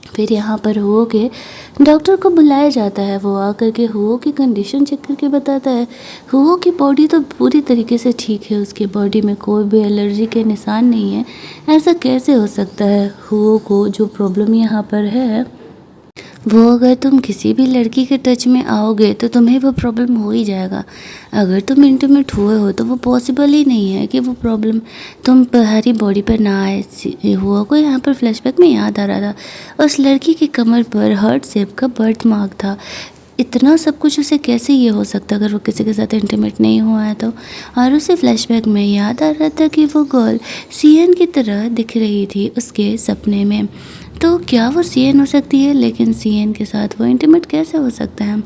S1: फिर यहाँ पर हुओ के डॉक्टर को बुलाया जाता है। वो आकर के हुओ की कंडीशन चेक करके बताता है हुओ की बॉडी तो पूरी तरीके से ठीक है, उसकी बॉडी में कोई भी एलर्जी के निशान नहीं है। ऐसा कैसे हो सकता है। हुओ को जो प्रॉब्लम यहाँ पर है वो अगर तुम किसी भी लड़की के टच में आओगे तो तुम्हें वो प्रॉब्लम हो ही जाएगा। अगर तुम इंटीमेट हुए हो तो वो पॉसिबल ही नहीं है कि वो प्रॉब्लम तुम्हारी बॉडी पर ना आए। हुआ को यहाँ पर फ्लैशबैक में याद आ रहा था उस लड़की की कमर पर हार्ट शेप का बर्थ मार्क था। इतना सब कुछ उसे कैसे ये हो सकता अगर वो किसी के साथ इंटीमेट नहीं हुआ है तो। और उसे फ्लैशबैक में याद आ रहा था कि वो गर्ल सीएन की तरह दिख रही थी उसके सपने में। तो क्या वो सीएन हो सकती है, लेकिन सीएन के साथ वो इंटीमेट कैसे हो सकता है।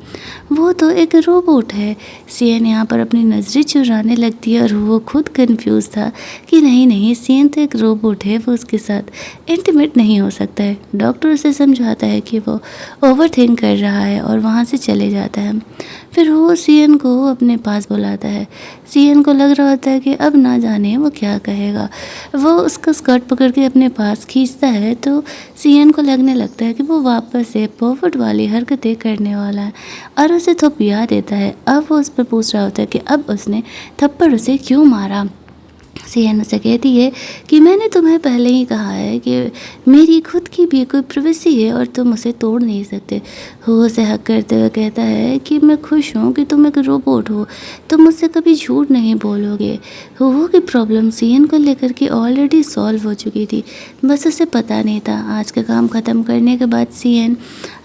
S1: वो तो एक रोबोट है। सीएन यहाँ पर अपनी नज़रें चुराने लगती है और वो खुद कंफ्यूज था कि नहीं नहीं सीएन तो एक रोबोट है, वो उसके साथ इंटीमेट नहीं हो सकता है। डॉक्टर उसे समझाता है कि वो ओवर थिंक कर रहा है और वहाँ से चले जाता है। फिर वो सीएन को अपने पास बुलाता है। सीएन को लग रहा होता है कि अब ना जाने वो क्या कहेगा। वो उसका स्कर्ट पकड़ के अपने पास खींचता है तो सीएन को लगने लगता है कि वो वापस से पॉवर्ड वाली हरकतें करने वाला है और उसे थप्पिया देता है। अब वो उस पर पूछ रहा होता है कि अब उसने थप्पड़ उसे क्यों मारा। सीएन उसे कहती है कि मैंने तुम्हें पहले ही कहा है कि मेरी खुद की भी कोई प्राइवेसी है और तुम उसे तोड़ नहीं सकते। वो उसे हक करते हुए कहता है कि मैं खुश हूँ कि तुम एक रोबोट हो, तुम मुझसे कभी झूठ नहीं बोलोगे। वो की प्रॉब्लम सीएन को लेकर के ऑलरेडी सॉल्व हो चुकी थी, बस उसे पता नहीं था। आज का काम ख़त्म करने के बाद सीएन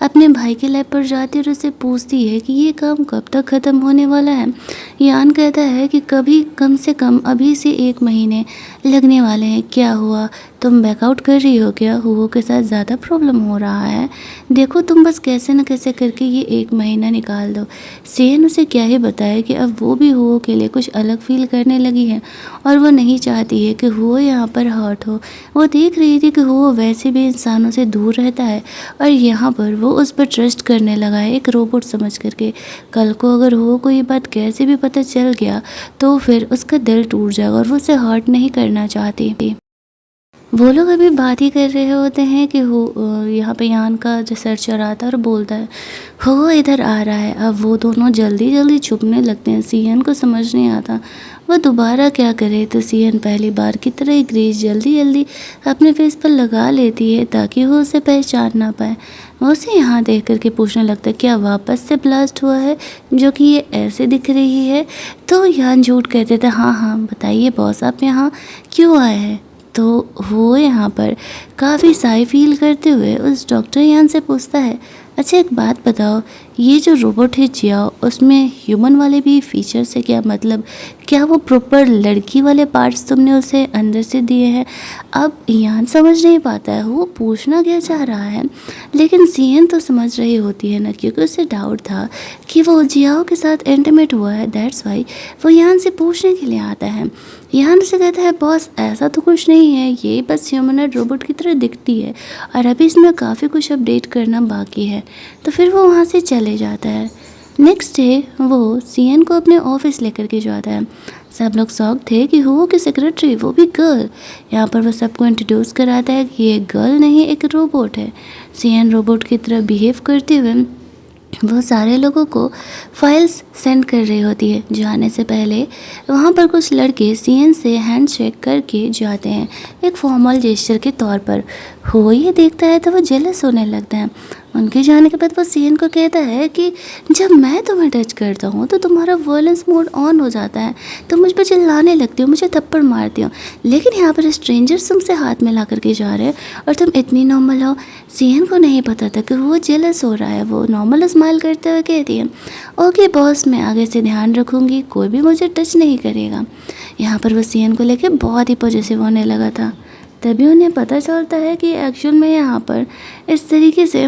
S1: अपने भाई के लैब पर जाती है और उसे पूछती है कि ये काम कब तक ख़त्म होने वाला है। यान कहता है कि कभी कम से कम अभी से 1 महीने लगने वाले हैं। क्या हुआ, तुम बैकआउट कर रही हो क्या। हुओ के साथ ज़्यादा प्रॉब्लम हो रहा है, देखो तुम बस कैसे न कैसे करके ये 1 महीना निकाल दो। सीएन उसे क्या ही बताए कि अब वो भी हुओ के लिए कुछ अलग फील करने लगी है और वो नहीं चाहती है कि हुओ यहाँ पर हर्ट हो। वो देख रही थी कि हुओ वैसे भी इंसानों से दूर रहता है और यहाँ पर वो उस पर ट्रस्ट करने लगा है एक रोबोट समझ करके। कल को अगर हुओ को ये बात कैसे भी पता चल गया तो फिर उसका दिल टूट जाएगा और वो उसे हर्ट नहीं करना चाहती। वो लोग अभी बात ही कर रहे होते हैं कि यहाँ पे यान का जो सर्चर आता है और बोलता है वो इधर आ रहा है। अब वो दोनों जल्दी जल्दी छुपने लगते हैं। सीएन को समझ नहीं आता वो दोबारा क्या करे, तो सीएन पहली बार की तरह ही ग्रीस जल्दी जल्दी अपने फेस पर लगा लेती है ताकि वो उसे पहचान ना पाए। वो उसे यहाँ देख करके पूछने लगता है क्या वापस से ब्लास्ट हुआ है जो कि ये ऐसे दिख रही है। तो यान झूठ कहते थे, हाँ हाँ बताइए बॉस आप यहाँ क्यों आए हैं। तो वो यहाँ पर काफ़ी साई फील करते हुए उस डॉक्टर यान से पूछता है, अच्छा एक बात बताओ, ये जो रोबोट है जियाओ उसमें ह्यूमन वाले भी फीचर्स है क्या, मतलब क्या वो प्रॉपर लड़की वाले पार्ट्स तुमने उसे अंदर से दिए हैं। अब यान समझ नहीं पाता है वो पूछना क्या चाह रहा है, लेकिन सीएन तो समझ रही होती है ना, क्योंकि उसे डाउट था कि वो जियाओ के साथ इंटीमेट हुआ है। दैट्स वाई वो यान से पूछने के लिए आता है। यान से कहता है बॉस ऐसा तो कुछ नहीं है, ये बस ह्यूमनॉइड रोबोट की तरह दिखती है और अभी इसमें काफ़ी कुछ अपडेट करना बाकी है। तो फिर वो वहाँ से चले जाता है। नेक्स्ट डे वो सीएन को अपने ऑफिस लेकर के जाता है। सब लोग शॉक थे कि हुओ की सेक्रेटरी, वो भी गर्ल। यहाँ पर वो सबको इंट्रोड्यूस कराता है कि ये गर्ल नहीं एक रोबोट है। सीएन रोबोट की तरह बिहेव करते हुए वो सारे लोगों को फाइल्स सेंड कर रही होती है। जाने से पहले वहाँ पर कुछ लड़के सीएन से हैंडशेक करके जाते हैं एक फॉर्मल जेस्चर के तौर पर। हो ये देखता है तो वो जेलस होने लगता है। उनके जाने के बाद वो सीएन को कहता है कि जब मैं तुम्हें टच करता हूँ तो तुम्हारा वायलेंस मोड ऑन हो जाता है, तुम मुझ पर चिल्लाने लगती हो, मुझे थप्पड़ मारती हो, लेकिन यहाँ पर स्ट्रेंजर्स तुमसे हाथ मिला करके जा रहे हैं और तुम इतनी नॉर्मल हो। सीएन को नहीं पता था कि वो जेलस हो रहा है। वो नॉर्मल स्माइल करते हुए कहती है, ओके बॉस मैं आगे से ध्यान रखूँगी, कोई भी मुझे टच नहीं करेगा। यहाँ पर वो सीएन को लेकर बहुत ही पॉजिटिव होने लगा था। तभी उन्हें पता चलता है कि एक्चुअल में यहाँ पर इस तरीके से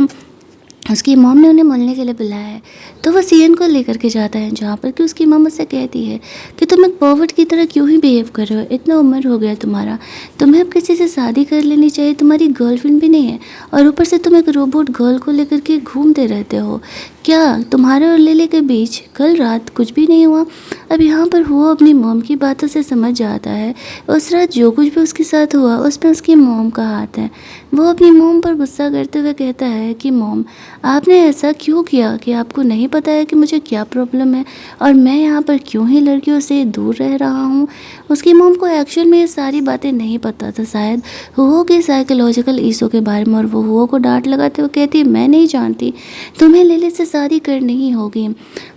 S1: उसकी मॉम ने उन्हें मिलने के लिए बुलाया है। तो वो सीएन को लेकर के जाता है जहाँ पर कि उसकी मॉम उससे कहती है कि तुम एक परवर्ट की तरह क्यों ही बिहेव कर रहे हो, इतना उम्र हो गया तुम्हारा, तुम्हें अब किसी से शादी कर लेनी चाहिए, तुम्हारी गर्लफ्रेंड भी नहीं है और ऊपर से तुम एक रोबोट गर्ल को लेकर के घूमते रहते हो। क्या तुम्हारे और लिली के बीच कल रात कुछ भी नहीं हुआ। अब यहाँ पर वो अपनी मॉम की बातों से समझ जाता है उस रात जो कुछ भी उसके साथ हुआ उसमें उसकी मॉम का हाथ है। वो अपनी मॉम पर गुस्सा करते हुए कहता है कि मॉम आपने ऐसा क्यों किया, कि आपको नहीं पता है कि मुझे क्या प्रॉब्लम है और मैं यहाँ पर क्यों ही लड़कियों से दूर रह रहा हूँ। उसकी मॉम को एक्चुअल में ये सारी बातें नहीं पता था, शायद हुओ के साइकोलॉजिकल इशू के बारे में, और वो हुओ को डांट लगाते हुए कहती मैं नहीं जानती, तुम्हें लिली से शादी करनी ही होगी।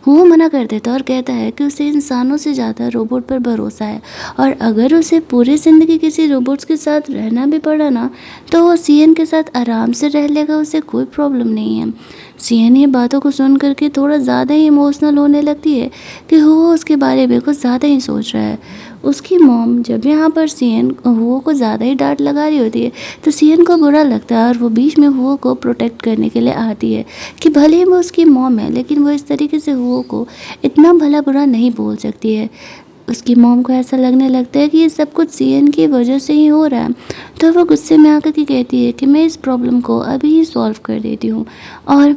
S1: हुओ मना कर देता और कहता है कि उसे इंसानों से ज़्यादा रोबोट पर भरोसा है और अगर उसे पूरी ज़िंदगी किसी रोबोट्स के साथ रहना भी पड़ा ना तो वो सीएन के साथ आराम से रह लेगा, उसे कोई प्रॉब्लम नहीं है। सीएन ये बातों को सुन करके थोड़ा ज़्यादा ही इमोशनल होने लगती है कि हुओ उसके बारे में कुछ ज़्यादा ही सोच रहा है। उसकी मॉम जब यहाँ पर सीएन हुओ को ज़्यादा ही डांट लगा रही होती है तो सीएन को बुरा लगता है और वो बीच में हुओ को प्रोटेक्ट करने के लिए आती है कि भले ही वो उसकी मॉम है लेकिन वो इस तरीके से हुओ को इतना भला बुरा नहीं बोल सकती है। उसकी मॉम को ऐसा लगने लगता है कि ये सब कुछ सीएन की वजह से ही हो रहा है। तो वो गुस्से में आकर के कहती है कि मैं इस प्रॉब्लम को अभी ही सॉल्व कर देती हूँ और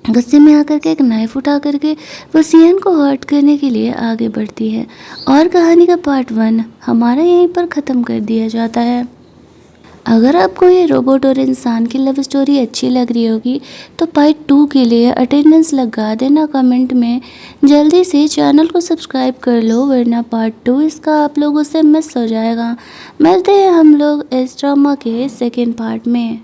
S1: गुस्से में आकर के एक नाइफ उठा करके वो सीएन को हर्ट करने के लिए आगे बढ़ती है। और कहानी का पार्ट 1 हमारा यहीं पर ख़त्म कर दिया जाता है। अगर आपको ये रोबोट और इंसान की लव स्टोरी अच्छी लग रही होगी तो पार्ट 2 के लिए अटेंडेंस लगा देना कमेंट में। जल्दी से चैनल को सब्सक्राइब कर लो वरना पार्ट 2 इसका आप लोगों से मिस हो जाएगा। मिलते हैं हम लोग इस ड्रामा के सेकेंड पार्ट में।